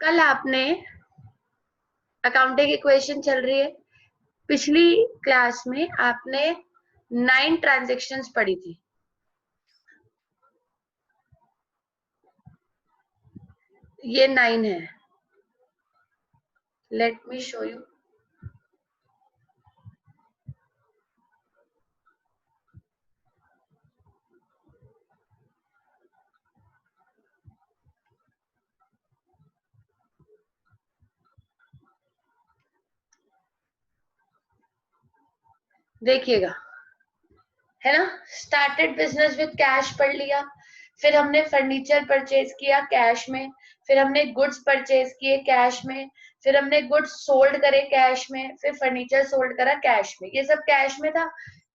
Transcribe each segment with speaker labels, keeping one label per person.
Speaker 1: कल आपने accounting equation चल रही है, पिछली क्लास में आपने 9 ट्रांजेक्शन्स पढ़ी थी। ये 9 है। Let me show you. देखिएगा, है ना। स्टार्टेड बिजनेस विद कैश पढ़ लिया, फिर हमने फर्नीचर परचेज किया कैश में, फिर हमने गुड्स परचेज किए कैश में, फिर हमने गुड्स सोल्ड करे कैश में, फिर फर्नीचर सोल्ड करा कैश में। ये सब कैश में था।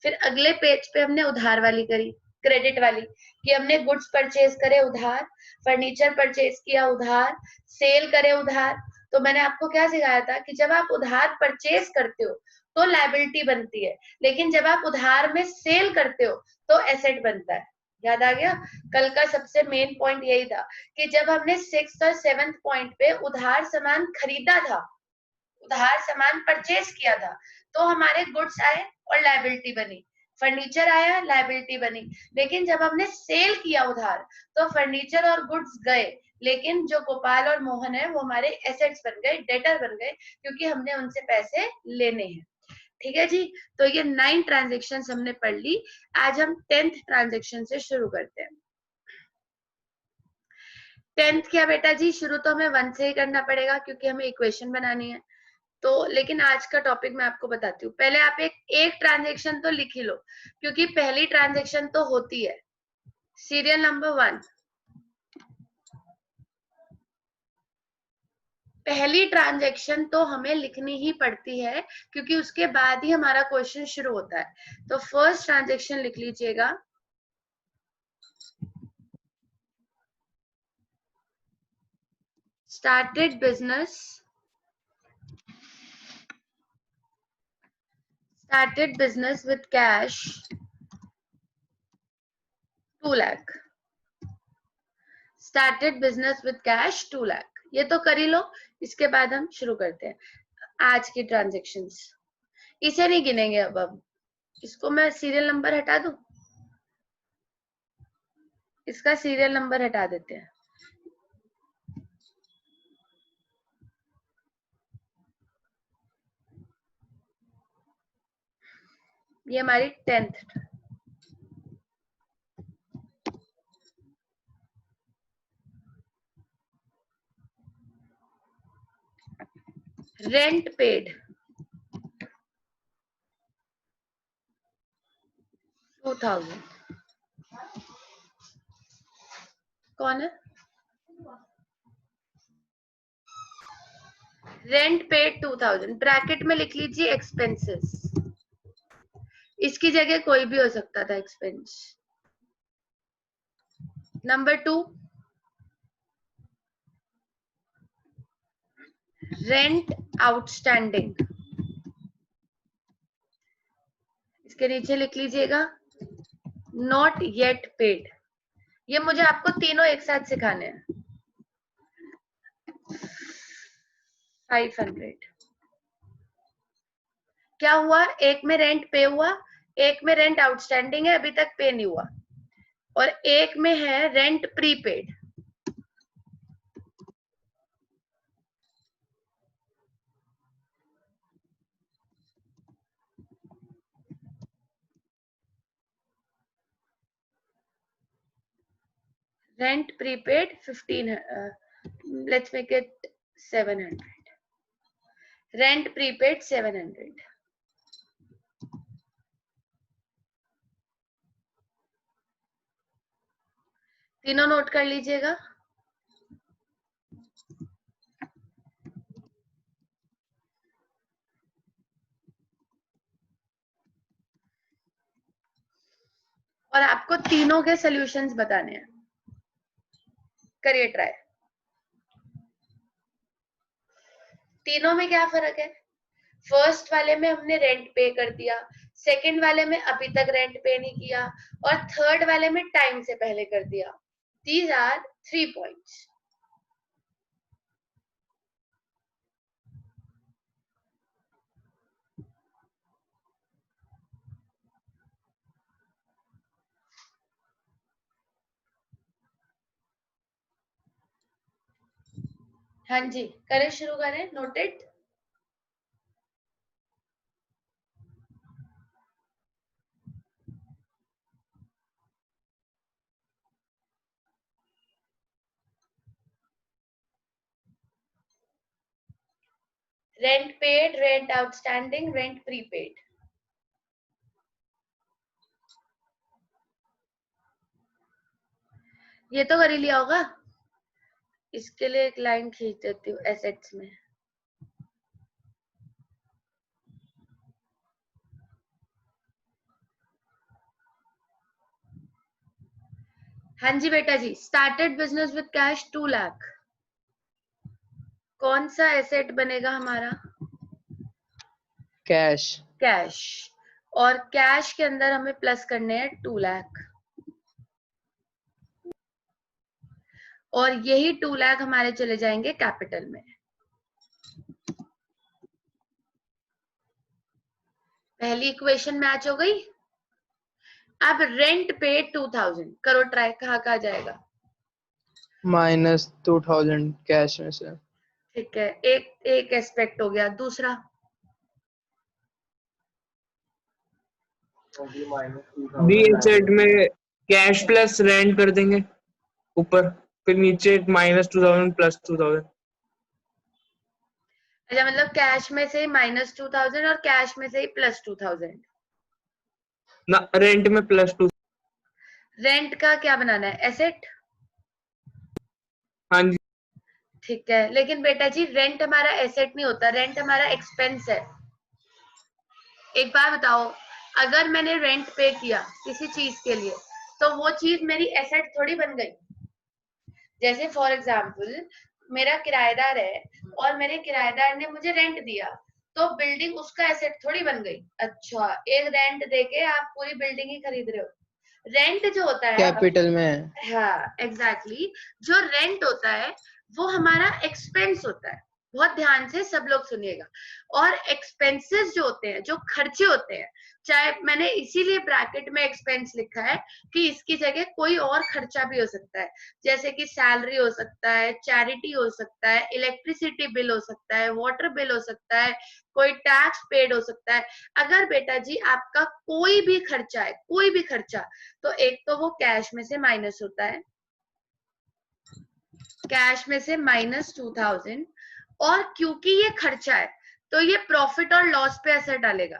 Speaker 1: फिर अगले पेज पे हमने उधार वाली करी, क्रेडिट वाली, कि हमने गुड्स परचेज करे उधार, फर्नीचर परचेज किया उधार, सेल करे उधार। तो मैंने आपको क्या सिखाया था कि जब आप उधार परचेज करते हो तो लायबिलिटी बनती है, लेकिन जब आप उधार में सेल करते हो तो एसेट बनता है। याद आ गया? कल का सबसे मेन पॉइंट यही था कि जब हमने 6th और 7th पॉइंट पे उधार सामान खरीदा था, उधार सामान परचेज किया था, तो हमारे गुड्स आए और लायबिलिटी बनी, फर्नीचर आया, लायबिलिटी बनी। लेकिन जब हमने सेल किया उधार तो फर्नीचर और गुड्स गए, लेकिन जो गोपाल और मोहन है वो हमारे एसेट्स बन गए, डेटर बन गए, क्योंकि हमने उनसे पैसे लेने हैं। ठीक है जी। तो ये 9 ट्रांजेक्शन हमने पढ़ ली। आज हम 10th ट्रांजेक्शन से शुरू करते हैं। 10th क्या बेटा जी, शुरू तो हमें 1 से ही करना पड़ेगा क्योंकि हमें इक्वेशन बनानी है। तो लेकिन आज का टॉपिक मैं आपको बताती हूँ। पहले आप एक ट्रांजेक्शन तो लिख ही लो, क्योंकि पहली ट्रांजेक्शन तो होती है सीरियल नंबर 1। पहली ट्रांजेक्शन तो हमें लिखनी ही पड़ती है, क्योंकि उसके बाद ही हमारा क्वेश्चन शुरू होता है। तो फर्स्ट ट्रांजेक्शन लिख लीजिएगा, started business with cash 2 lakh। Started business with cash 2 lakh. ये तो कर ही लो, इसके बाद हम शुरू करते हैं आज की ट्रांजेक्शन्स। इसे नहीं गिनेंगे अब इसको मैं सीरियल नंबर हटा दूं, इसका सीरियल नंबर हटा देते हैं। ये हमारी 10th। Rent paid 2000। कौन है? रेंट पेड 2000, ब्रैकेट में लिख लीजिए एक्सपेंसेस। इसकी जगह कोई भी हो सकता था एक्सपेंस। Number 2, rent outstanding. इसके नीचे लिख लीजिएगा नॉट येट पेड। ये मुझे आपको तीनों एक साथ सिखाने हैं। 500। क्या हुआ? एक में रेंट पे हुआ, एक में रेंट आउटस्टैंडिंग है, अभी तक पे नहीं हुआ, और एक में है rent prepaid. Rent prepaid 15, let's make it 700। Rent prepaid 700। तीनों नोट कर लीजिएगा। और आपको तीनों के सॉल्यूशंस बताने हैं। करिए ट्राई। तीनों में क्या फर्क है? फर्स्ट वाले में हमने रेंट पे कर दिया, सेकंड वाले में अभी तक रेंट पे नहीं किया, और थर्ड वाले में टाइम से पहले कर दिया। These are 3 points. हाँ जी, करें, शुरू करें। Noted. Rent paid, rent outstanding, rent prepaid. ये तो कर ही लिया होगा। इसके लिए एक लाइन खींच देती हूँ एसेट्स में। हाँ जी बेटा जी, started business with cash 2 lakh. कौन सा एसेट बनेगा हमारा?
Speaker 2: कैश।
Speaker 1: कैश। और कैश के अंदर हमें प्लस करने हैं 2 लाख, और यही 2 लाख हमारे चले जाएंगे कैपिटल में। पहली इक्वेशन मैच हो गई। अब रेंट पे 2000 करो ट्राई, कहाँ जाएगा?
Speaker 2: -2000 कैश में से।
Speaker 1: ठीक है, एक एस्पेक्ट हो गया। दूसरा
Speaker 3: बी एसेट में कैश प्लस रेंट कर देंगे ऊपर, फिर नीचे -2000 +2000।
Speaker 1: अच्छा, मतलब कैश में से -2000 और कैश में से ही +2000।
Speaker 3: ना, रेंट में +2।
Speaker 1: रेंट का क्या बनाना है? एसेट।
Speaker 3: हाँ जी।
Speaker 1: ठीक है, लेकिन बेटा जी रेंट हमारा एसेट नहीं होता, रेंट हमारा एक्सपेंस है। एक बात बताओ, अगर मैंने रेंट पे किया किसी चीज के लिए, तो वो चीज मेरी एसेट थोड़ी बन गई। जैसे फॉर एग्जाम्पल मेरा किराएदार है और मेरे किराएदार ने मुझे रेंट दिया, तो बिल्डिंग उसका एसेट थोड़ी बन गई। अच्छा, एक रेंट देके आप पूरी बिल्डिंग ही खरीद रहे हो। रेंट जो होता है
Speaker 2: कैपिटल में।
Speaker 1: हाँ एग्जैक्टली, जो रेंट होता है वो हमारा एक्सपेंस होता है। बहुत ध्यान से सब लोग सुनिएगा। और एक्सपेंसेस जो होते हैं, जो खर्चे होते हैं, चाहे मैंने इसीलिए ब्रैकेट में एक्सपेंस लिखा है कि इसकी जगह कोई और खर्चा भी हो सकता है, जैसे कि सैलरी हो सकता है, चैरिटी हो सकता है, इलेक्ट्रिसिटी बिल हो सकता है, वाटर बिल हो सकता है, कोई टैक्स पेड हो सकता है। अगर बेटा जी आपका कोई भी खर्चा है, कोई भी खर्चा, तो एक तो वो कैश में से माइनस होता है, कैश में से -2000। और क्योंकि ये खर्चा है तो ये प्रॉफिट और लॉस पे असर डालेगा।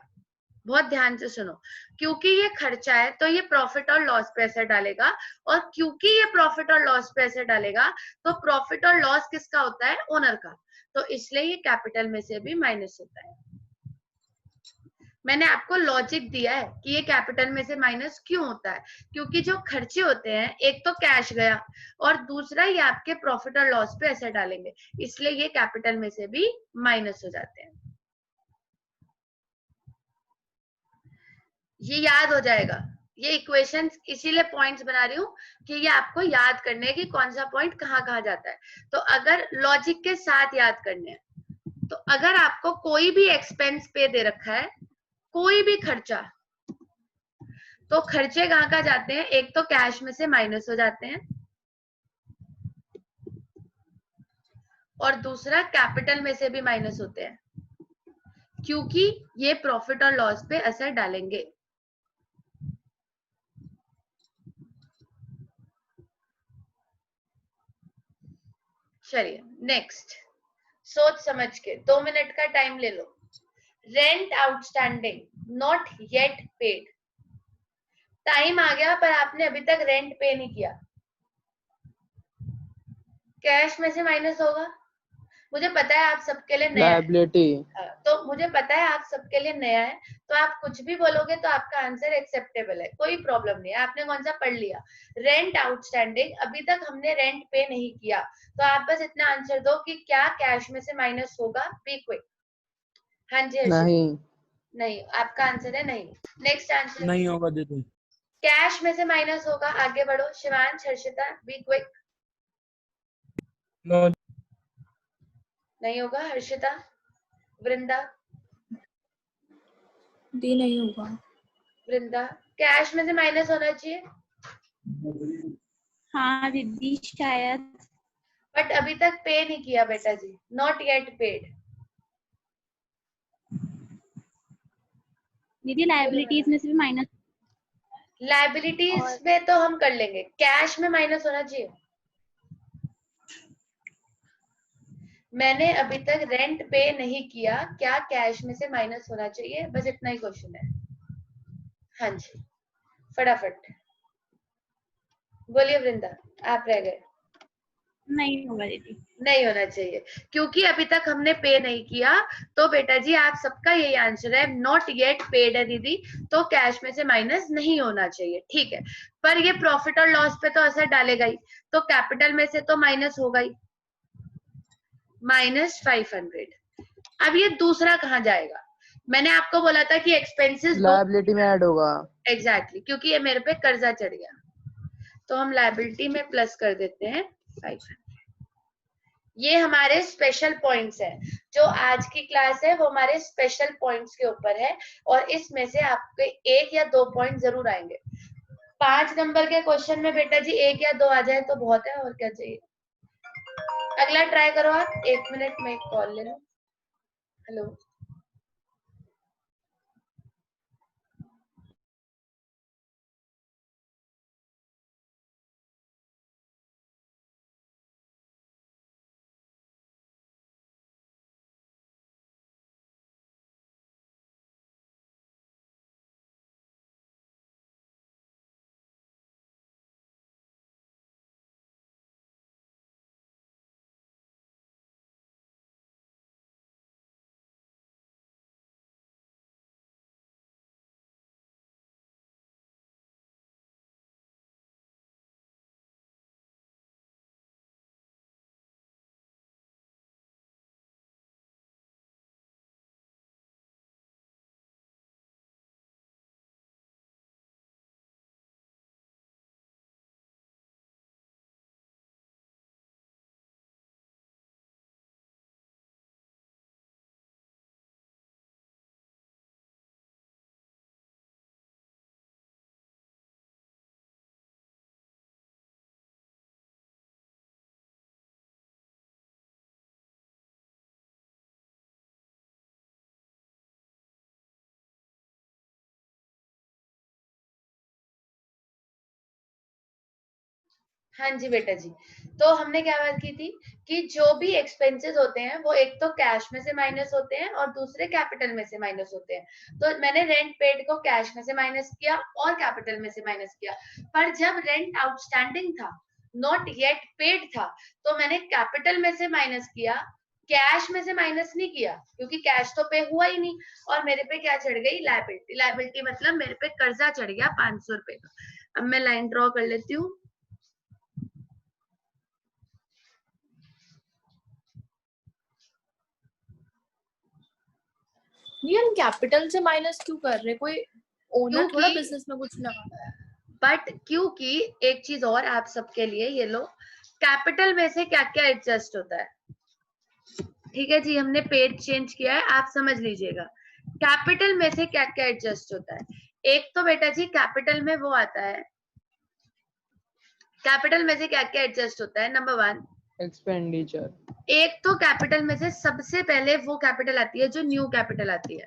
Speaker 1: बहुत ध्यान से सुनो, क्योंकि ये खर्चा है तो ये प्रॉफिट और लॉस पे असर डालेगा, और क्योंकि ये प्रॉफिट और लॉस पे असर डालेगा तो प्रॉफिट और लॉस किसका होता है? ओनर का। तो इसलिए ये कैपिटल में से भी माइनस होता है। मैंने आपको लॉजिक दिया है कि ये कैपिटल में से माइनस क्यों होता है, क्योंकि जो खर्चे होते हैं, एक तो कैश गया और दूसरा ये आपके प्रॉफिट और लॉस पे असर डालेंगे, इसलिए ये कैपिटल में से भी माइनस हो जाते हैं। ये याद हो जाएगा। ये इक्वेशंस इसीलिए पॉइंट्स बना रही हूँ कि ये आपको याद करने है कि कौन सा पॉइंट कहाँ जाता है। तो अगर लॉजिक के साथ याद करने हैं, तो अगर आपको कोई भी एक्सपेंस पे दे रखा है, कोई भी खर्चा, तो खर्चे कहाँ जाते हैं? एक तो कैश में से माइनस हो जाते हैं, और दूसरा कैपिटल में से भी माइनस होते हैं, क्योंकि ये प्रॉफिट और लॉस पे असर डालेंगे। चलिए नेक्स्ट, सोच समझ के 2 मिनट का टाइम ले लो। Rent outstanding not yet paid. Time आ गया पर आपने अभी तक रेंट पे नहीं किया, कैश में से माइनस होगा। मुझे पता है आप सबके लिए नया है,
Speaker 2: लायबिलिटी।
Speaker 1: तो मुझे पता है आप सबके लिए नया है, तो आप कुछ भी बोलोगे तो आपका आंसर एक्सेप्टेबल है, कोई प्रॉब्लम नहीं है। आपने कौन सा पढ़ लिया? Rent outstanding. अभी तक हमने रेंट पे नहीं किया, तो आप बस इतना आंसर दो कि क्या कैश में से माइनस होगा। Be quick. हाँ जी हर्षित।
Speaker 2: नहीं।
Speaker 1: नहीं, आपका आंसर है नहीं। Next answer.
Speaker 4: नहीं होगा दीदी।
Speaker 1: कैश में से माइनस होगा। आगे बढ़ो Shivansh, Harshita, be quick.
Speaker 3: No.
Speaker 1: नहीं होगा। हर्षिता, वृंदा,
Speaker 5: डी नहीं होगा।
Speaker 1: वृंदा, कैश में से माइनस होना चाहिए।
Speaker 5: हाँ दीदी शायद।
Speaker 1: बट अभी तक पे नहीं किया बेटा जी, नॉट येट पेड।
Speaker 4: दीदी लायबिलिटीज में से भी माइनस,
Speaker 1: लायबिलिटीज में तो हम कर लेंगे, कैश में माइनस होना चाहिए। मैंने अभी तक रेंट पे नहीं किया, क्या कैश में से माइनस होना चाहिए? बस इतना ही क्वेश्चन है। हाँ जी, फटाफट बोलिए वृंदा, आप रह गए।
Speaker 4: नहीं होगा दीदी।
Speaker 1: नहीं होना चाहिए, क्योंकि अभी तक हमने पे नहीं किया, तो बेटा जी आप सबका यही आंसर है, नॉट येट पेड है दीदी, तो कैश में से माइनस नहीं होना चाहिए, ठीक है। पर ये प्रॉफिट और लॉस पे तो असर डालेगा ही, तो कैपिटल में से तो माइनस होगा ही, -500। अब ये दूसरा कहाँ जाएगा? मैंने आपको बोला था कि एक्सपेंसेस
Speaker 2: लायबिलिटी में ऐड होगा।
Speaker 1: एग्जैक्टली, क्योंकि ये मेरे पे कर्जा चढ़ गया, तो हम लायबिलिटी में प्लस कर देते हैं 500। ये हमारे स्पेशल पॉइंट्स है, जो आज की क्लास है वो हमारे स्पेशल पॉइंट्स के ऊपर है, और इसमें से आपके 1 या 2 पॉइंट जरूर आएंगे। 5 नंबर के क्वेश्चन में बेटा जी 1 या 2 आ जाए तो बहुत है, और क्या चाहिए। अगला ट्राई करो आप। 1 मिनट में एक कॉल ले लो। हेलो, हाँ जी बेटा जी, तो हमने क्या बात की थी कि जो भी एक्सपेंसेस होते हैं वो एक तो कैश में से माइनस होते हैं और दूसरे कैपिटल में से माइनस होते हैं। तो मैंने रेंट पेड को कैश में से माइनस किया और कैपिटल में से माइनस किया, पर जब रेंट आउटस्टैंडिंग था, नॉट येट पेड था, तो मैंने कैपिटल में से माइनस किया, कैश में से माइनस नहीं किया, क्योंकि कैश तो पे हुआ ही नहीं, और मेरे पे क्या चढ़ गई? लायबिलिटी। लायबिलिटी मतलब मेरे पे कर्जा चढ़ गया 500 रुपए का। अब मैं लाइन ड्रॉ कर लेती हूँ।
Speaker 5: हम कैपिटल से माइनस क्यों कर रहे? कोई ओनर थोड़ा
Speaker 1: क्योंकि
Speaker 5: बिजनेस में कुछ लगा,
Speaker 1: बट क्योंकि एक चीज और आप सबके लिए, ये लो, कैपिटल में से क्या क्या एडजस्ट होता है। ठीक है जी, हमने पेज चेंज किया है, आप समझ लीजिएगा। कैपिटल में से क्या क्या एडजस्ट होता है। एक तो बेटा जी कैपिटल में वो आता है, कैपिटल में से क्या क्या एडजस्ट होता है। Number 1
Speaker 2: expenditure.
Speaker 1: एक तो कैपिटल में से सबसे पहले वो कैपिटल आती है जो न्यू कैपिटल आती है,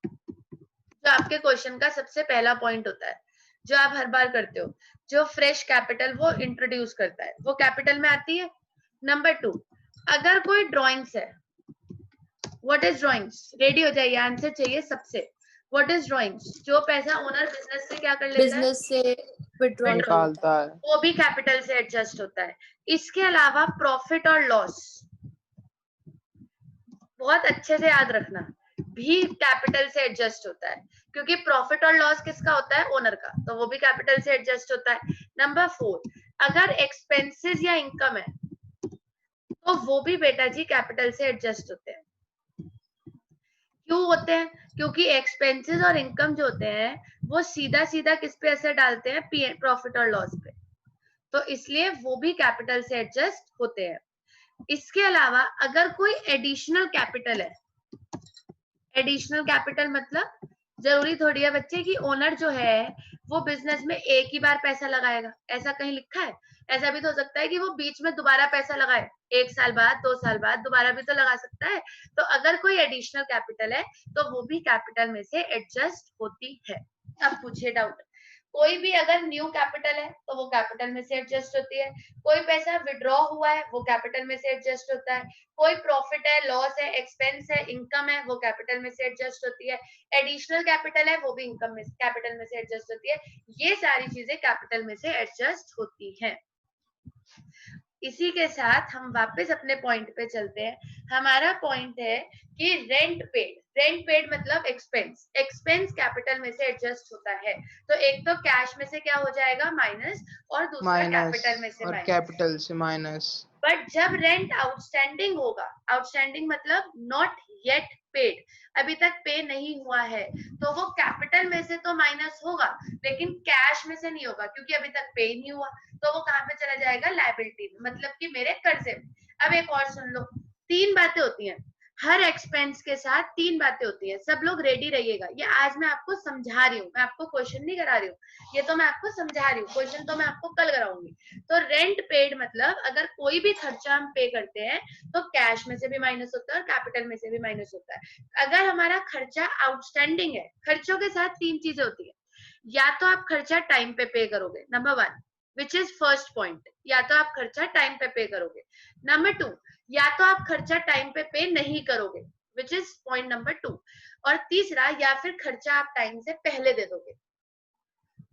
Speaker 1: जो आपके क्वेश्चन का सबसे पहला पॉइंट होता है, जो आप हर बार करते हो, जो फ्रेश कैपिटल वो इंट्रोड्यूस करता है, वो कैपिटल में आती है। नंबर 2, अगर कोई ड्राइंग्स है, व्हाट इज ड्राइंग्स? रेडी हो जाइए, आंसर चाहिए सबसे। What is drawings? जो पैसा ओनर बिजनेस से क्या कर लेता
Speaker 5: बिजनेस से विड्रॉ
Speaker 2: निकालता है,
Speaker 1: है, वो भी कैपिटल से एडजस्ट होता है। इसके अलावा प्रॉफिट और लॉस, बहुत अच्छे से याद रखना, भी कैपिटल से एडजस्ट होता है, क्योंकि प्रॉफिट और लॉस किसका होता है? ओनर का, तो वो भी कैपिटल से एडजस्ट होता है। नंबर 4, अगर एक्सपेंसेस या इनकम है तो वो भी बेटा जी कैपिटल से एडजस्ट होते हैं। क्यों होते हैं? क्योंकि एक्सपेंसेस और इनकम जो होते हैं वो सीधा सीधा किस पे असर डालते हैं? प्रॉफिट और लॉस पे, तो इसलिए वो भी कैपिटल से एडजस्ट होते हैं। इसके अलावा अगर कोई एडिशनल कैपिटल है, एडिशनल कैपिटल मतलब जरूरी थोड़ी है बच्चे कि ओनर जो है वो बिजनेस में एक ही बार पैसा लगाएगा, ऐसा कहीं लिखा है? ऐसा भी तो हो सकता है कि वो बीच में दोबारा पैसा लगाए, 1 साल बाद 2 साल बाद दोबारा भी तो लगा सकता है। तो अगर कोई एडिशनल कैपिटल है तो वो भी कैपिटल में से एडजस्ट होती है। अब पूछिए डाउट। कोई भी अगर न्यू कैपिटल है तो वो कैपिटल में से एडजस्ट होती है, कोई पैसा विड्रॉ हुआ है वो कैपिटल में से एडजस्ट होता है, कोई प्रॉफिट है, लॉस है, एक्सपेंस है, इनकम है, वो कैपिटल में से एडजस्ट होती है, एडिशनल कैपिटल है वो भी इनकम में कैपिटल में से एडजस्ट होती है। ये सारी चीजें कैपिटल में से एडजस्ट होती हैं। इसी के साथ हम वापस अपने पॉइंट पे चलते हैं। हमारा पॉइंट है कि रेंट पेड मतलब एक्सपेंस, एक्सपेंस कैपिटल में से एडजस्ट होता है। तो एक तो कैश में से क्या हो जाएगा माइनस, और दूसरा
Speaker 2: माइनस
Speaker 1: कैपिटल में से
Speaker 2: और
Speaker 1: माइनस।
Speaker 2: कैपिटल से माइनस।
Speaker 1: बट जब रेंट आउटस्टैंडिंग होगा, आउटस्टैंडिंग मतलब नॉट येट पेड, अभी तक पे नहीं हुआ है, तो वो कैपिटल में से तो माइनस होगा लेकिन कैश में से नहीं होगा, क्योंकि अभी तक पे नहीं हुआ। तो वो कहाँ पे चला जाएगा? लायबिलिटी में, मतलब कि मेरे कर्जे में। अब एक और सुन लो, 3 बातें होती हैं हर एक्सपेंस के साथ, 3 बातें होती हैं। सब लोग रेडी रहिएगा, ये आज मैं आपको समझा रही हूँ, मैं आपको क्वेश्चन नहीं करा रही हूँ, ये तो मैं आपको समझा रही हूँ, क्वेश्चन तो मैं आपको कल कराऊंगी। तो रेंट पेड मतलब अगर कोई भी खर्चा हम पे करते हैं तो कैश में से भी माइनस होता है और कैपिटल में से भी माइनस होता है। अगर हमारा खर्चा आउटस्टैंडिंग है, खर्चों के साथ 3 चीजें होती है, या तो आप खर्चा टाइम पे करोगे, number 1 which is first point, या तो आप खर्चा टाइम पे करोगे। नंबर 2, या तो आप खर्चा टाइम पे नहीं करोगे, विच इज पॉइंट नंबर 2। और तीसरा, या फिर खर्चा आप टाइम से पहले दे दोगे।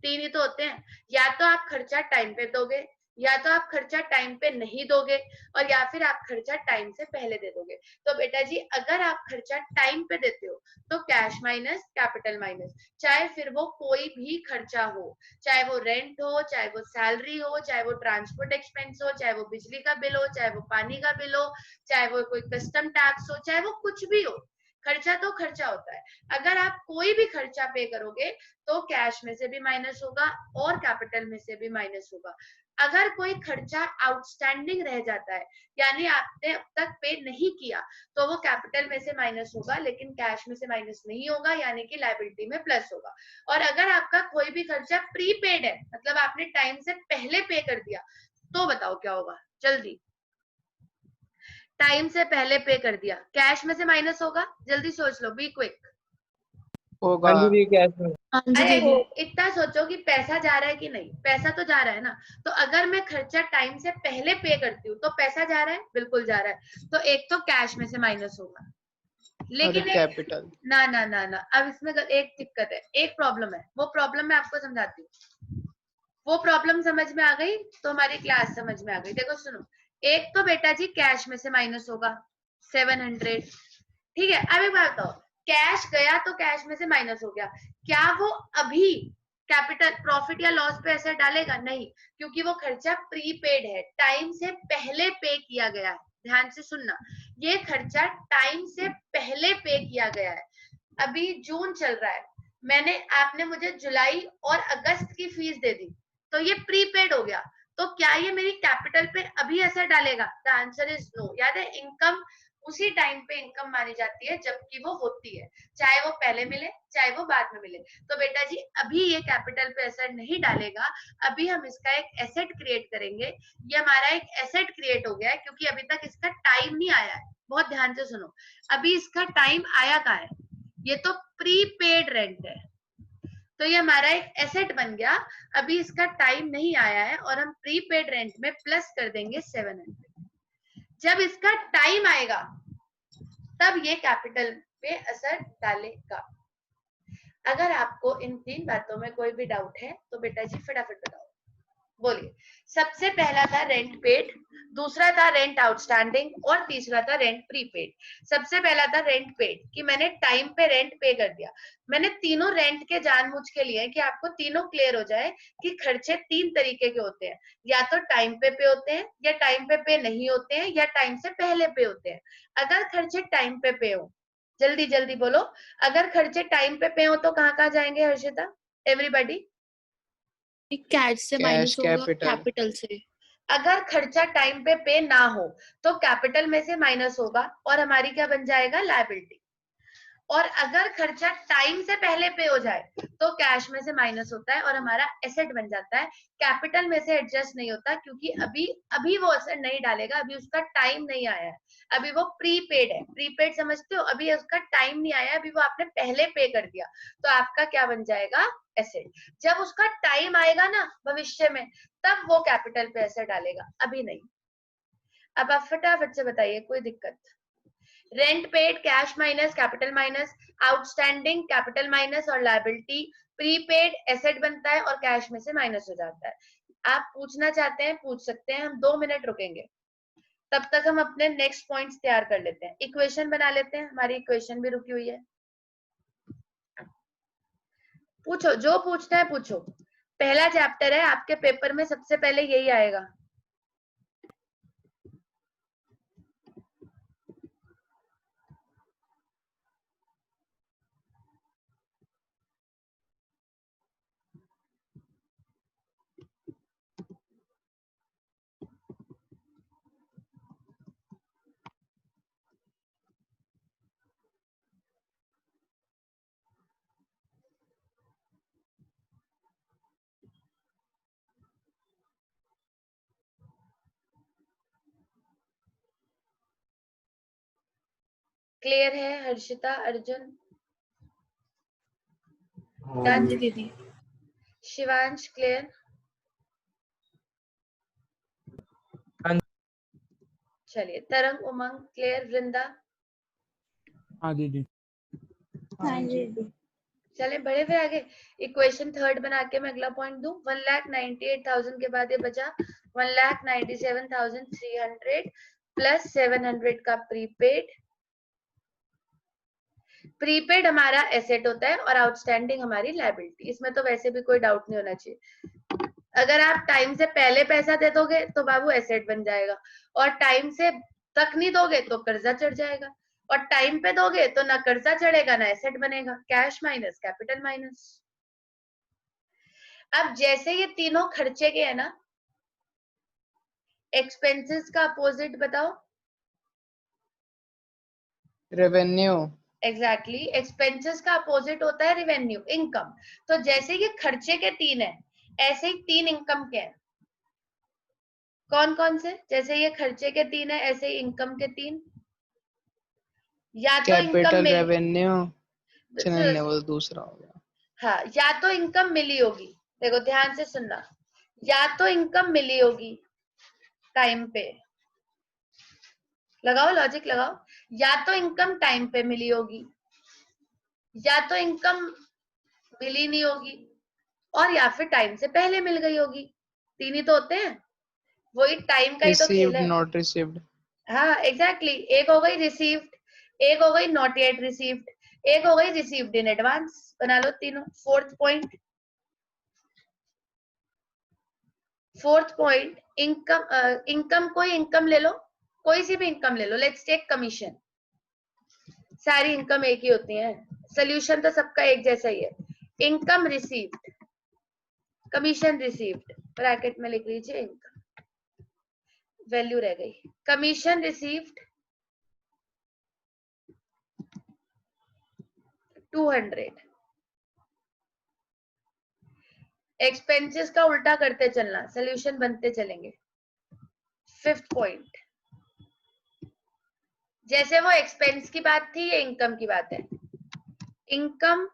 Speaker 1: 3 ही तो होते हैं, या तो आप खर्चा टाइम पे दोगे, या तो आप खर्चा टाइम पे नहीं दोगे, और या फिर आप खर्चा टाइम से पहले दे दोगे। तो बेटा जी अगर आप खर्चा टाइम पे देते हो तो कैश माइनस कैपिटल माइनस, चाहे फिर वो कोई भी खर्चा हो, चाहे वो रेंट हो, चाहे वो सैलरी हो, चाहे वो ट्रांसपोर्ट एक्सपेंस हो, चाहे वो बिजली का बिल हो, चाहे वो पानी का बिल हो, चाहे वो कोई कस्टम टैक्स हो, चाहे वो कुछ भी हो, खर्चा तो खर्चा होता है। अगर आप कोई भी खर्चा पे करोगे तो कैश में से भी माइनस होगा और कैपिटल में से भी माइनस होगा। अगर कोई खर्चा आउटस्टैंडिंग रह जाता है, यानी आपने अब तक पे नहीं किया, तो वो कैपिटल में से माइनस होगा लेकिन कैश में से माइनस नहीं होगा, यानी कि लायबिलिटी में प्लस होगा। और अगर आपका कोई भी खर्चा प्रीपेड है, मतलब आपने टाइम से पहले पे कर दिया, तो बताओ क्या होगा? जल्दी, टाइम से पहले पे कर दिया, कैश में से माइनस होगा, जल्दी सोच लो, बी क्विक।
Speaker 2: होगा।
Speaker 3: हाँ जी कैश में।
Speaker 5: हाँ जी
Speaker 1: अरे
Speaker 5: दीदी।
Speaker 1: इतना सोचो कि पैसा जा रहा है कि नहीं, पैसा तो जा रहा है ना। तो अगर मैं खर्चा टाइम से पहले पे करती हूँ तो पैसा जा रहा है, बिल्कुल जा रहा है। तो एक तो कैश में से माइनस होगा,
Speaker 2: और
Speaker 1: लेकिन एक
Speaker 2: कैपिटल।
Speaker 1: ना ना ना ना, अब इसमें एक दिक्कत है, एक प्रॉब्लम है, वो प्रॉब्लम मैं आपको समझाती हूँ। वो प्रॉब्लम समझ में आ गई तो हमारी क्लास समझ में आ गई। देखो सुनो, एक तो बेटा जी कैश में से माइनस होगा 700, ठीक है। अब एक बात बताओ, कैश गया तो कैश में से माइनस हो गया, क्या वो अभी कैपिटल प्रॉफिट या लॉस पे ऐसे डालेगा? नहीं, क्योंकि वो खर्चा प्रीपेड है, टाइम से पहले पे किया गया है। ध्यान से सुनना, ये खर्चा टाइम से पहले पे किया गया है। अभी जून चल रहा है, आपने मुझे जुलाई और अगस्त की फीस दे दी, तो ये प्रीपेड हो गया। तो क्या ये मेरी कैपिटल पे अभी असर डालेगा? The answer is no. याद है, इनकम उसी टाइम पे इनकम मानी जाती है जबकि वो होती है, चाहे वो पहले मिले चाहे वो बाद में मिले। तो बेटा जी अभी ये कैपिटल पे असर नहीं डालेगा, अभी हम इसका एक एसेट क्रिएट करेंगे। ये हमारा एक एसेट क्रिएट हो गया है क्योंकि अभी तक इसका टाइम नहीं आया है। बहुत ध्यान से सुनो, अभी इसका टाइम आया कहाँ है? ये तो प्रीपेड रेंट है, तो ये हमारा एक एसेट बन गया। अभी इसका टाइम नहीं आया है और हम प्रीपेड रेंट में प्लस कर देंगे 700। जब इसका टाइम आएगा तब ये कैपिटल पे असर डालेगा। अगर आपको इन 3 बातों में कोई भी डाउट है तो बेटा जी फटाफट बताओ, बोलिए। सबसे पहला था रेंट पेड, दूसरा था रेंट आउटस्टैंडिंग और तीसरा था रेंट प्रीपेड। सबसे पहला था रेंट पेड, कि मैंने टाइम पे रेंट पे कर दिया। मैंने तीनों रेंट के जानबूझ के लिए कि आपको तीनों क्लियर हो जाए कि खर्चे 3 तरीके के होते हैं, या तो टाइम पे होते हैं, या टाइम पे नहीं होते हैं, या टाइम से पहले पे होते हैं। अगर खर्चे टाइम पे हो, जल्दी जल्दी बोलो, अगर खर्चे टाइम पे हो तो कहाँ जाएंगे हर्षिता? एवरीबॉडी,
Speaker 5: कैश से
Speaker 2: कैश
Speaker 5: माइनस होगा
Speaker 2: कैपिटल।
Speaker 5: कैपिटल से।
Speaker 1: अगर खर्चा टाइम पे ना हो तो कैपिटल में से माइनस होगा और हमारी क्या बन जाएगा? लायबिलिटी। और अगर खर्चा टाइम से पहले पे हो जाए तो कैश में से माइनस होता है और हमारा एसेट बन जाता है, कैपिटल में से एडजस्ट नहीं होता, क्योंकि अभी वो एसेट नहीं डालेगा, अभी उसका टाइम नहीं आया है, अभी वो प्रीपेड है। प्रीपेड समझते हो, अभी उसका टाइम नहीं आया, अभी वो आपने पहले पे कर दिया, तो आपका क्या बन जाएगा, एसेट। जब उसका टाइम आएगा ना भविष्य में, तब वो कैपिटल पे एसेट डालेगा, अभी नहीं। अब आप फटाफट से बताइए, कोई दिक्कत? Rent paid cash minus capital minus, outstanding capital minus और लायबिलिटी, प्रीपेड एसेट बनता है और कैश में से माइनस हो जाता है। आप पूछना चाहते हैं पूछ सकते हैं, हम 2 मिनट रुकेंगे, तब तक हम अपने नेक्स्ट पॉइंट्स तैयार कर लेते हैं, इक्वेशन बना लेते हैं, हमारी इक्वेशन भी रुकी हुई है। पूछो, जो पूछना है पूछो, पहला चैप्टर है, आपके पेपर में सबसे पहले यही आएगा। क्लियर है हर्षिता, अर्जुन,
Speaker 5: हाँ जी दीदी।
Speaker 1: शिवांश क्लियर?
Speaker 3: हाँ।
Speaker 1: चलिए, तरंग, उमंग क्लियर, वृंदा?
Speaker 2: हाँ दीदी।
Speaker 4: हाँ जी दीदी।
Speaker 1: चले बढ़े हुए आगे। इक्वेशन थर्ड बना के मैं अगला पॉइंट दूं, 1,98,000 के बाद ये बचा 1,97,300 प्लस 700 का प्रीपेड। प्रीपेड हमारा एसेट होता है और आउटस्टैंडिंग हमारी लायबिलिटी, इसमें तो वैसे भी कोई डाउट नहीं होना चाहिए। अगर आप टाइम से पहले पैसा दे दोगे तो बाबू एसेट बन जाएगा, और टाइम से तक नहीं दोगे तो कर्जा चढ़ जाएगा, और टाइम पे दोगे तो ना कर्जा चढ़ेगा ना एसेट बनेगा, कैश माइनस कैपिटल माइनस। अब जैसे ये तीनों खर्चे के है ना, एक्सपेंसेस का अपोजिट बताओ।
Speaker 2: रेवेन्यू।
Speaker 1: एग्जैक्टली, एक्सपेंसेस का अपोजिट होता है रेवेन्यू, इनकम। तो जैसे ये खर्चे के 3 है, ऐसे ही 3 इनकम के हैं। कौन कौन से? जैसे ये खर्चे के 3 है, ऐसे ही इनकम के 3। या तो इनकम
Speaker 2: कैपिटल
Speaker 1: मिल,
Speaker 2: रेवेन्यू। नहीं वो दूसरा हो गया।
Speaker 1: हाँ, या तो इनकम मिली होगी, देखो ध्यान से सुनना, या तो इनकम मिली होगी टाइम पे, लगाओ लॉजिक लगाओ, या तो इनकम टाइम पे मिली होगी, या तो इनकम मिली नहीं होगी, और या फिर टाइम से पहले मिल गई होगी। 3 ही तो होते हैं, वही टाइम का ही तो खेल
Speaker 2: रिसीव्ड
Speaker 1: है।
Speaker 2: Not received.
Speaker 1: हाँ एग्जैक्टली, एक हो गई रिसीव्ड, एक हो गई नॉट येट रिसीव्ड, एक हो गई रिसीव्ड इन एडवांस। बना लो तीनों। फोर्थ पॉइंट, इनकम कोई इनकम ले लो, कोई सी भी इनकम ले लो, लेट्स टेक कमीशन। सारी इनकम एक ही होती है, सोल्यूशन तो सबका एक जैसा ही है। Income received, commission received, bracket में लिख लीजिए इनकम, वैल्यू रह गई। कमीशन रिसीव्ड 200, एक्सपेंसेस का उल्टा करते चलना, सोल्यूशन बनते चलेंगे। फिफ्थ पॉइंट, जैसे वो एक्सपेंस की बात थी, ये इनकम की बात है। इनकम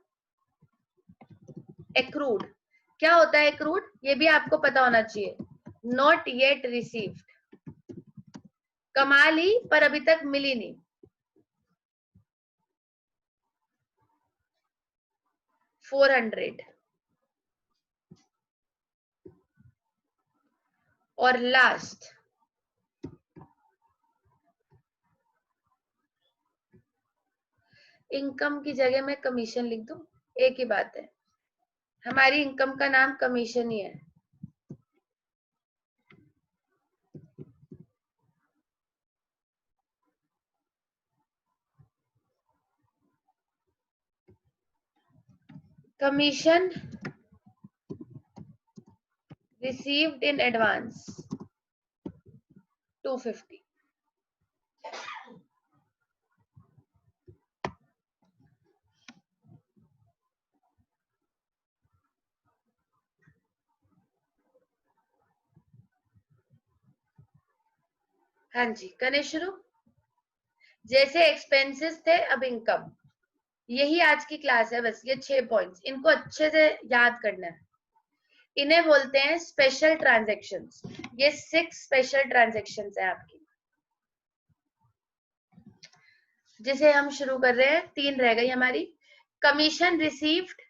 Speaker 1: एक्रूड, क्या होता है एक्रूड, ये भी आपको पता होना चाहिए। नॉट येट रिसीव्ड, कमा ली पर अभी तक मिली नहीं। 400, और लास्ट इनकम की जगह में कमीशन लिख दूं, एक ही बात है, हमारी इनकम का नाम कमीशन ही है। कमीशन received in advance 250, हाँ जी, करें शुरू। जैसे एक्सपेंसेस थे, अब इनकम। यही आज की क्लास है, बस ये 6 पॉइंट्स, इनको अच्छे से याद करना है। इन्हें बोलते हैं स्पेशल ट्रांजैक्शंस। ये 6 स्पेशल ट्रांजैक्शंस है आपकी, जिसे हम शुरू कर रहे हैं। 3 रह गई हमारी, कमीशन रिसीव्ड,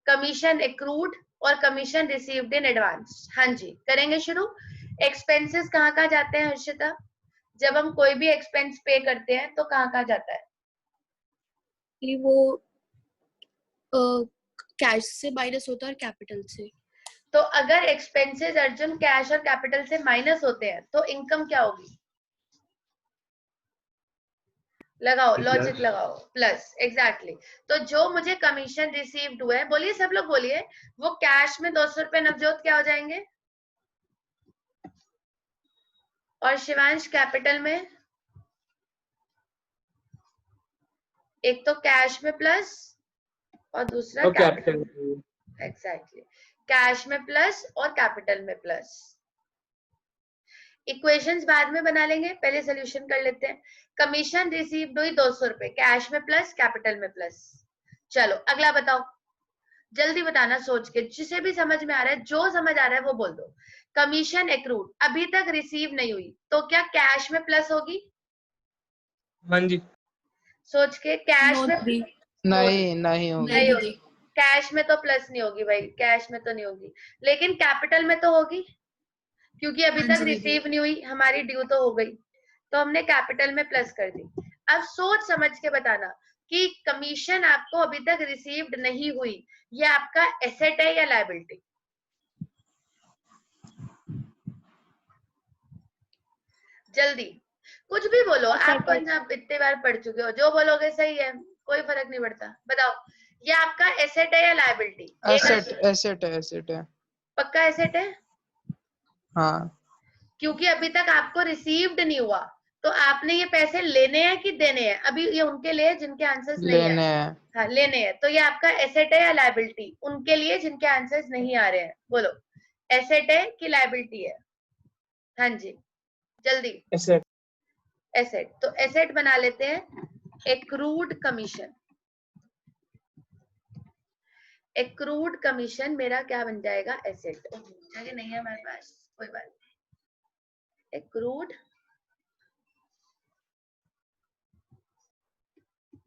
Speaker 1: कमीशन एक्रूड और कमीशन रिसीव्ड इन एडवांस। हाँ जी, करेंगे शुरू। एक्सपेंसेस कहाँ कहाँ जाते हैं हर्षिता? जब हम कोई भी एक्सपेंस पे करते हैं तो कहाँ कहाँ जाता है?
Speaker 5: ये वो कैश से माइनस होता है और कैपिटल से।
Speaker 1: तो अगर एक्सपेंसेस अर्जुन कैश और कैपिटल से माइनस होते हैं तो इनकम क्या होगी? लगाओ, लॉजिक लगाओ, प्लस। एग्जैक्टली। तो जो मुझे कमीशन रिसीव्ड हुआ है, बोलिए सब लोग बोलिए, वो कैश में 200 रुपए नवजोत क्या हो जाएंगे? और शिवांश कैपिटल में? एक तो कैश में प्लस और दूसरा
Speaker 3: और
Speaker 1: कैपिटल।
Speaker 3: कैपिटल।
Speaker 1: एग्जैक्टली, कैश में प्लस और कैपिटल में प्लस। इक्वेशंस बाद में बना लेंगे, पहले सोल्यूशन कर लेते हैं। कमीशन रिसीव्ड हुई 200 रुपए, कैश में प्लस कैपिटल में प्लस। चलो अगला बताओ, जल्दी बताना सोच के, जिसे भी समझ में आ रहा है, जो समझ आ रहा है वो बोल दो। कमीशन एक्रूड अभी तक रिसीव नहीं हुई, तो क्या कैश में प्लस होगी?
Speaker 3: हाँ जी।
Speaker 1: सोच के, कैश
Speaker 5: नो
Speaker 1: में
Speaker 5: दीदी,
Speaker 2: नहीं नहीं होगी।
Speaker 1: नहीं होगी। कैश में तो प्लस नहीं होगी भाई, कैश में तो नहीं होगी, लेकिन कैपिटल में तो होगी, क्योंकि अभी
Speaker 5: हाँ
Speaker 1: तक
Speaker 5: जी दीदी।
Speaker 1: रिसीव नहीं हुई, हमारी ड्यू तो हो गई, तो हमने कैपिटल में प्लस कर दी। अब सोच समझ के बताना कि कमीशन आपको अभी तक रिसीव्ड नहीं हुई, ये आपका एसेट है या लायबिलिटी? जल्दी कुछ भी बोलो, आप पंजाब इतने बार पढ़ चुके हो, जो बोलोगे सही है, कोई फर्क नहीं पड़ता। बताओ, ये आपका एसेट है या लायबिलिटी?
Speaker 2: एसेट एसेट है, एसेट है।
Speaker 1: पक्का एसेट है?
Speaker 2: हाँ,
Speaker 1: क्योंकि अभी तक आपको रिसीव्ड नहीं हुआ, तो आपने ये पैसे लेने हैं कि देने हैं? अभी ये उनके लिए जिनके आंसर्स नहीं
Speaker 2: लेने
Speaker 1: है।
Speaker 2: हैं।
Speaker 1: हाँ, लेने हैं। तो ये आपका एसेट है या लायबिलिटी? उनके लिए जिनके आंसर्स नहीं आ रहे हैं, बोलो एसेट है कि लायबिलिटी है? हाँ जी, जल्दी।
Speaker 3: एसेट।
Speaker 1: एसेट। तो एसेट बना लेते हैं एक्रूड कमीशन। एक्रूड कमीशन मेरा क्या बन जाएगा? एसेट। जगह नहीं है हमारे पास, कोई बात नहीं। एक्रूड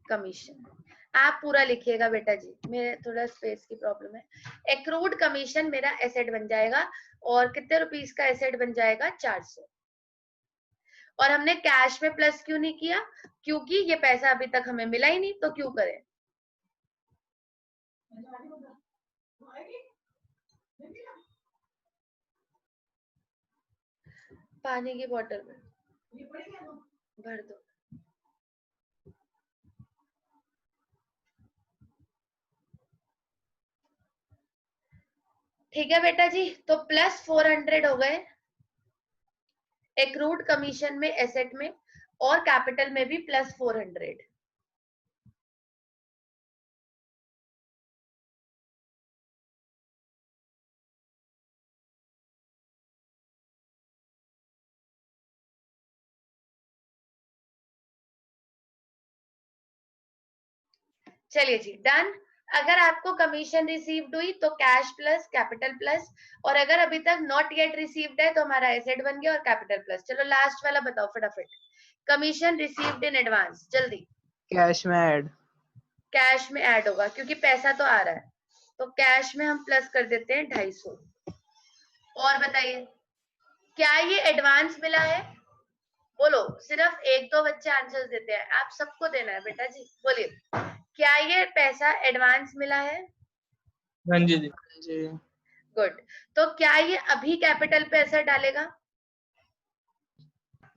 Speaker 1: कमीशन आप पूरा लिखिएगा बेटा जी, मेरे थोड़ा स्पेस की प्रॉब्लम है। एक्रूड कमीशन मेरा एसेट बन जाएगा, और कितने रुपीस का एसेट बन जाएगा? 400। और हमने कैश में प्लस क्यों नहीं किया? क्योंकि ये पैसा अभी तक हमें मिला ही नहीं, तो क्यों करें? पानी की बोतल में भर दो। ठीक है बेटा जी, तो प्लस 400 हो गए एक्रूड कमीशन में, एसेट में, और कैपिटल में भी प्लस 400। चलिए जी, डन। अगर आपको कमीशन रिसीव्ड हुई तो कैश प्लस कैपिटल प्लस, और अगर अभी तक नॉट येट रिसीव्ड है तो हमारा एसेट बन गया और कैपिटल प्लस। चलो लास्ट वाला बताओ फटाफट, कमीशन रिसीव्ड इन एडवांस, जल्दी।
Speaker 2: कैश में ऐड।
Speaker 1: कैश में ऐड होगा क्योंकि पैसा तो आ रहा है, तो कैश में हम प्लस कर देते हैं 250। और बताइए, क्या ये एडवांस मिला है? बोलो, सिर्फ 1-2 बच्चे आंसर देते हैं, आप सबको देना है बेटा जी, बोलिए, क्या ये पैसा एडवांस मिला है?
Speaker 3: हाँ जी जी।
Speaker 2: जी
Speaker 1: गुड। तो क्या ये अभी कैपिटल पे असर डालेगा?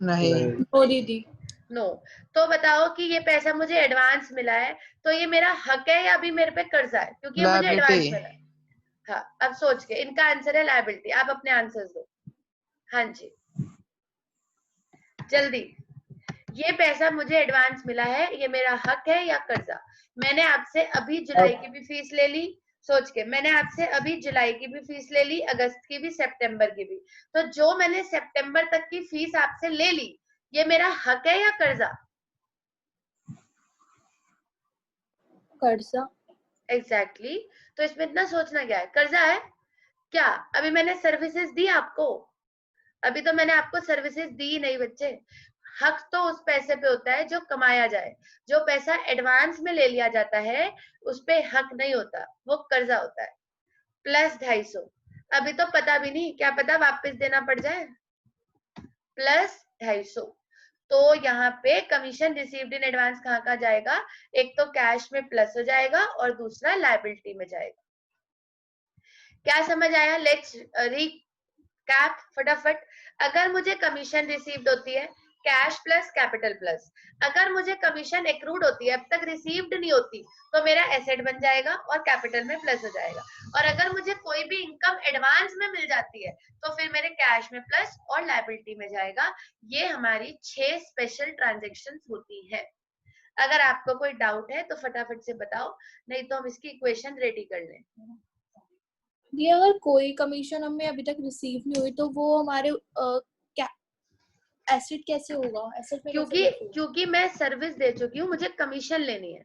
Speaker 2: नहीं।
Speaker 5: नो दीदी।
Speaker 1: नो। तो बताओ कि ये पैसा मुझे एडवांस मिला है, तो ये मेरा हक है या अभी मेरे पे कर्जा है? क्योंकि ये मुझे एडवांस
Speaker 2: लायबिलिटी।
Speaker 1: मिला है। हाँ, अब सोच के, इनका आंसर है लायबिलिटी। आप अपने आंसर्स दो। हाँ जी, जल्दी। ये पैसा मुझे एडवांस मिला है, ये मेरा हक है या कर्जा? मैंने आपसे अभी जुलाई की भी फीस ले ली, सोच के, मैंने आपसे अभी जुलाई की भी फीस ले ली, अगस्त की भी, सितंबर की भी। तो जो मैंने सितंबर तक की फीस आपसे ले ली, ये मेरा हक है या कर्जा?
Speaker 5: कर्जा।
Speaker 1: एग्जैक्टली तो इसमें इतना सोचना क्या है, कर्जा है क्या? अभी मैंने सर्विसेज दी आपको, अभी तो मैंने आपको सर्विसेज दी नहीं बच्चे। हक तो उस पैसे पे होता है जो कमाया जाए, जो पैसा एडवांस में ले लिया जाता है उस पे हक नहीं होता, वो कर्जा होता है। प्लस 250, अभी तो पता भी नहीं, क्या पता वापस देना पड़ जाए। प्लस 250, तो यहाँ पे कमीशन रिसीव्ड इन एडवांस कहाँ जाएगा? एक तो कैश में प्लस हो जाएगा और दूसरा लायबिलिटी में जाएगा। क्या समझ आया? लेट्स रिकैप फटाफट। अगर मुझे कमीशन रिसीव्ड होती है कैश प्लस कैपिटल प्लस, अगर मुझे कमीशन एक्रूड होती है अब तक रिसीव्ड नहीं होती तो मेरा एसेट बन जाएगा और कैपिटल में प्लस हो जाएगा। और अगर मुझे कोई भी इनकम एडवांस में मिल जाती है तो फिर मेरे कैश में प्लस और लायबिलिटी में जाएगा। ये हमारी 6 स्पेशल ट्रांजेक्शंस होती है। अगर आपको कोई डाउट है तो फटाफट से बताओ, नहीं तो हम इसकी इक्वेशन रेडी कर लें।
Speaker 5: ये अगर कोई कमीशन हमें अभी तक रिसीव नहीं हुई तो वो हमारे क्या एसेट कैसे होगा? एसेट में
Speaker 1: क्योंकि मैं सर्विस दे चुकी हूँ, मुझे कमीशन लेनी है।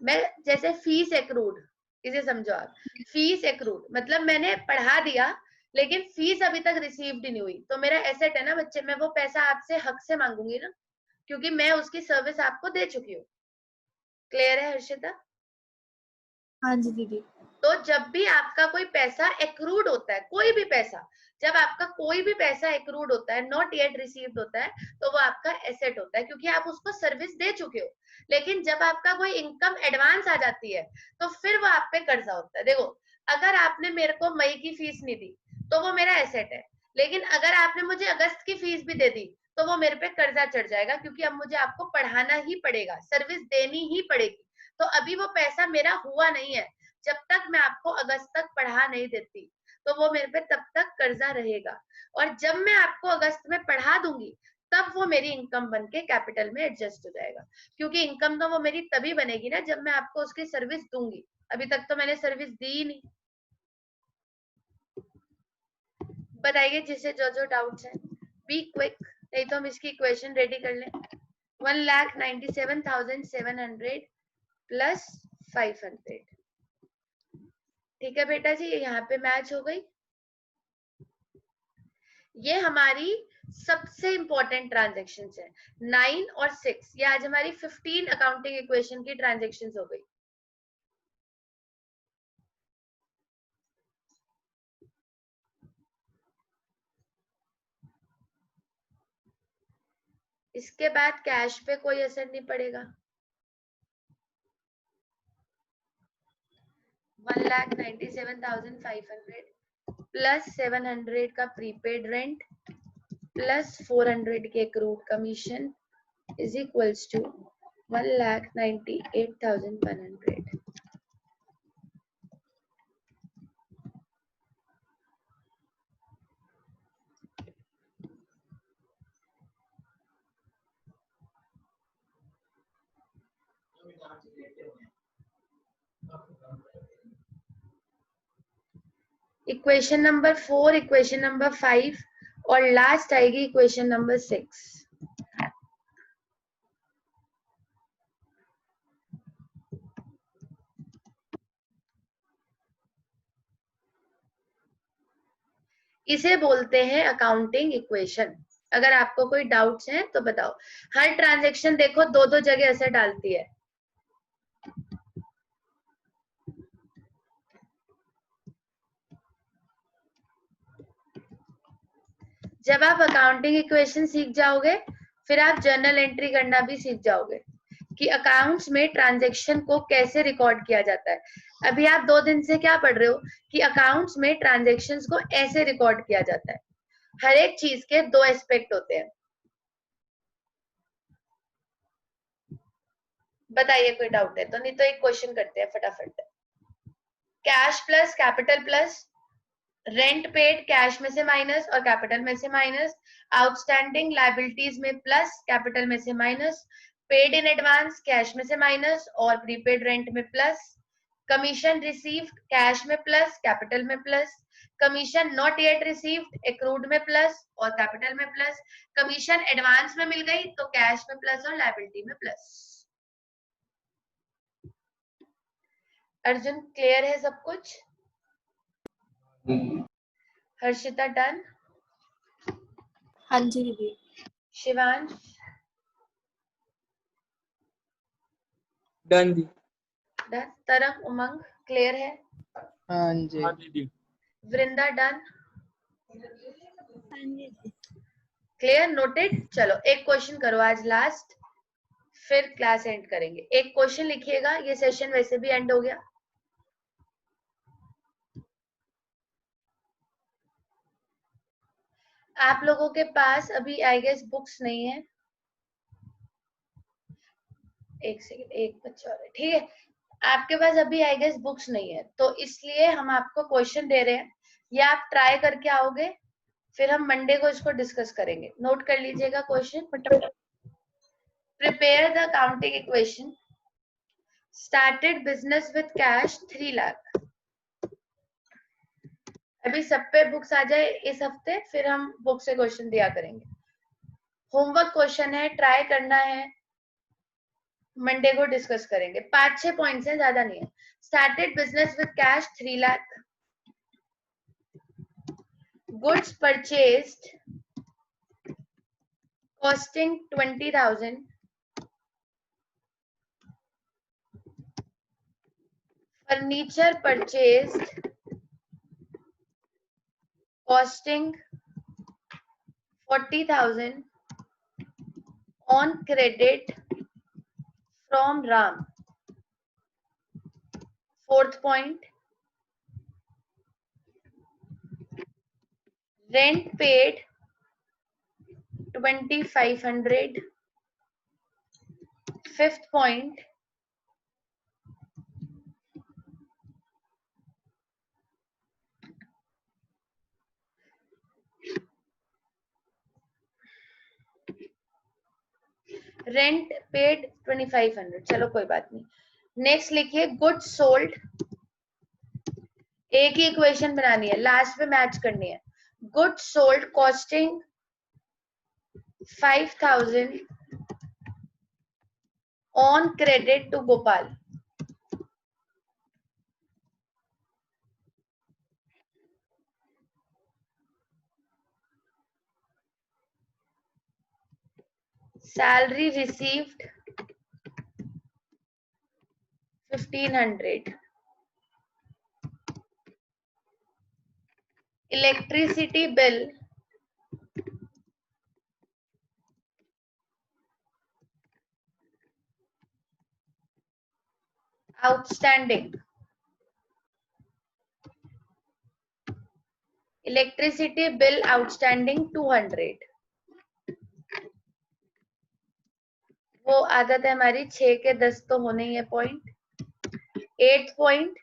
Speaker 1: मैं जैसे फीस एक्रूड, इसे समझो आप, फीस एक्रूड मतलब मैंने पढ़ा दिया लेकिन फीस अभी तक रिसीव्ड नहीं हुई तो मेरा एसेट है ना बच्चे, मैं वो पैसा आपसे हक से मांगूंगी ना, क्योंकि मैं उसकी सर्विस आपको दे चुकी हूँ। क्लियर है हर्षिता?
Speaker 5: हाँ जी दीदी।
Speaker 1: तो जब भी आपका कोई पैसा एक्रूड होता है, कोई भी पैसा, जब आपका कोई भी पैसा एक्रूड होता है, नॉट येट रिसीव्ड होता है, तो वो आपका एसेट होता है क्योंकि आप उसको सर्विस दे चुके हो। लेकिन जब आपका कोई इनकम एडवांस आ जाती है तो फिर वो आप पे कर्जा होता है। देखो, अगर आपने मेरे को मई की फीस नहीं दी तो वो मेरा एसेट है, लेकिन अगर आपने मुझे अगस्त की फीस भी दे दी तो वो मेरे पे कर्जा चढ़ जाएगा, क्योंकि अब मुझे आपको पढ़ाना ही पड़ेगा, सर्विस देनी ही पड़ेगी। तो अभी वो पैसा मेरा हुआ नहीं है, जब तक मैं आपको अगस्त तक पढ़ा नहीं देती तो वो मेरे पे तब तक कर्जा रहेगा। और जब मैं आपको अगस्त में पढ़ा दूंगी तब वो मेरी इनकम बन के कैपिटल में एडजस्ट हो जाएगा, क्योंकि इनकम तो वो मेरी तभी बनेगी ना जब मैं आपको उसकी सर्विस दूंगी। अभी तक तो मैंने सर्विस दी ही नहीं। बताइए जिसे जो जो डाउट्स हैं, बी क्विक, नहीं तो हम इसकी इक्वेशन रेडी कर लें। 1,97,700 प्लस 500, ठीक है बेटा जी, ये यहाँ पे मैच हो गई। ये हमारी सबसे इंपॉर्टेंट ट्रांजेक्शन है, 9 और 6, ये आज हमारी 15 अकाउंटिंग इक्वेशन की ट्रांजेक्शन हो गई। इसके बाद कैश पे कोई असर नहीं पड़ेगा। 1,97,500 प्लस 700 का प्रीपेड रेंट प्लस 400 के accrued commission is equals to 1,98,100। Equation number 4, equation number 5 और लास्ट आएगी इक्वेशन नंबर 6। इसे बोलते हैं अकाउंटिंग इक्वेशन। अगर आपको कोई डाउट्स हैं तो बताओ। हर ट्रांजैक्शन देखो दो दो जगह असर डालती है। जब आप अकाउंटिंग इक्वेशन सीख जाओगे फिर आप जर्नल एंट्री करना भी सीख जाओगे कि अकाउंट्स में ट्रांजैक्शन को कैसे रिकॉर्ड किया जाता है। अभी आप 2 दिन से क्या पढ़ रहे हो कि अकाउंट्स में ट्रांजैक्शंस को ऐसे रिकॉर्ड किया जाता है। हर एक चीज के 2 एस्पेक्ट होते हैं। बताइए कोई डाउट है तो, नहीं तो एक क्वेश्चन करते हैं फटाफट। Cash plus capital plus, rent paid cash में से माइनस और कैपिटल में से माइनस, आउटस्टैंडिंग लायबिलिटीज में प्लस कैपिटल में से minus, paid in advance cash में से माइनस और प्रीपेड रेंट में प्लस, कमीशन रिसीव्ड कैश में प्लस कैपिटल में plus, commission not yet received accrued में प्लस और कैपिटल में प्लस, कमीशन एडवांस में मिल गई तो कैश में प्लस और लायबिलिटी में प्लस। अर्जुन क्लियर है सब कुछ? हर्षिता डन?
Speaker 5: हाँ जी दीदी।
Speaker 1: Shivansh
Speaker 3: done the.
Speaker 1: डन? तरंग उमंग क्लियर है?
Speaker 2: हाँ जी।
Speaker 3: हाँ दीदी।
Speaker 1: वृंदा डन?
Speaker 4: हाँ जी दी।
Speaker 1: क्लियर? नोटेड? चलो एक क्वेश्चन करो आज लास्ट, फिर क्लास एंड करेंगे। एक क्वेश्चन लिखिएगा, ये सेशन वैसे भी एंड हो गया। आप लोगों के पास अभी आई गेस बुक्स नहीं है, एक सेकंड, एक बच्चा और है, ठीक है। आपके पास अभी आई गेस बुक्स नहीं है, तो इसलिए हम आपको क्वेश्चन दे रहे हैं, ये आप ट्राई करके आओगे, फिर हम मंडे को इसको डिस्कस करेंगे। नोट कर लीजिएगा question. Prepare the accounting equation, started business with cash 3 lakh. अभी सब पे बुक्स आ जाए इस हफ्ते, फिर हम बुक से क्वेश्चन दिया करेंगे। होमवर्क क्वेश्चन है, ट्राई करना है, मंडे को डिस्कस करेंगे। 5-6 पॉइंट्स हैं, ज्यादा नहीं है। Started business with cash 3 lakh, goods purchased costing 20,000, furniture purchased costing 40,000 on credit from Ram. Fourth point, rent paid 2,500. Fifth point, rent paid 2,500। चलो कोई बात नहीं। नेक्स्ट लिखिए गुड्स सोल्ड, एक ही इक्वेशन बनानी है, लास्ट में मैच करनी है। Goods sold costing 5,000 on credit to Gopal. Salary received 1,500. Electricity bill outstanding. Electricity bill outstanding 200. वो आदत है हमारी, 6 के 10 तो होने ही है point. 8th point,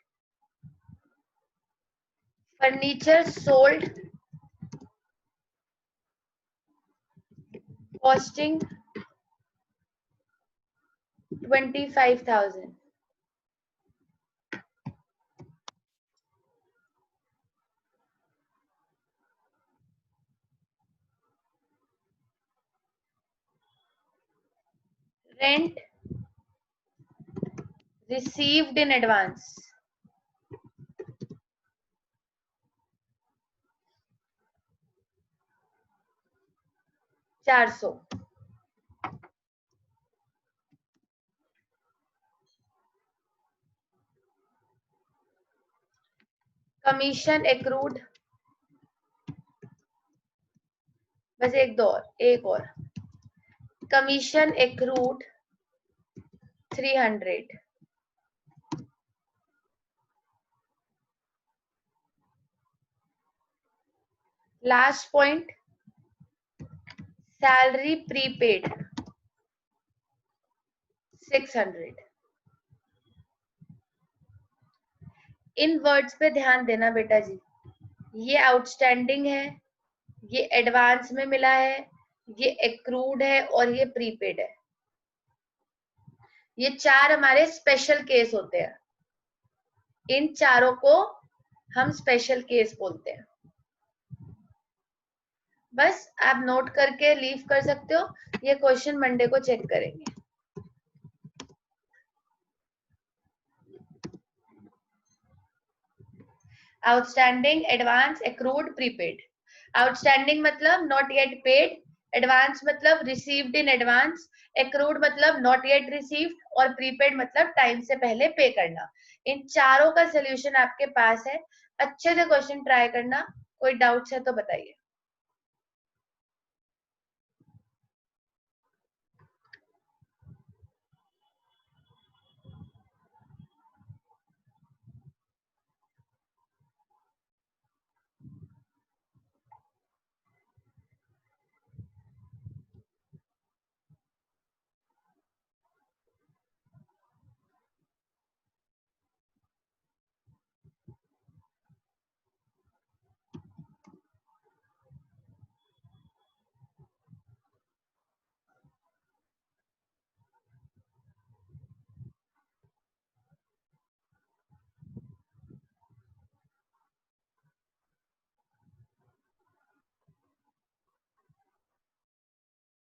Speaker 1: furniture sold costing 25,000। Rent received in advance 400। Commission accrued, बस एक और commission accrued 300। Last point, salary prepaid 600। इन वर्ड्स पे ध्यान देना बेटा जी, ये आउटस्टैंडिंग है, ये एडवांस में मिला है, ये एक्रूड है और ये प्रीपेड है। ये 4 हमारे स्पेशल केस होते हैं, इन चारों को हम स्पेशल केस बोलते हैं। बस आप नोट करके लीव कर सकते हो, ये क्वेश्चन मंडे को चेक करेंगे। Outstanding, advance, accrued, prepaid. Outstanding मतलब नॉट येट पेड, एडवांस मतलब रिसीव्ड इन एडवांस, एक्रूड मतलब नॉट येट रिसीव्ड, और प्रीपेड मतलब टाइम से पहले पे करना। इन चारों का सोल्यूशन आपके पास है, अच्छे से क्वेश्चन ट्राई करना। कोई डाउट्स है तो बताइए।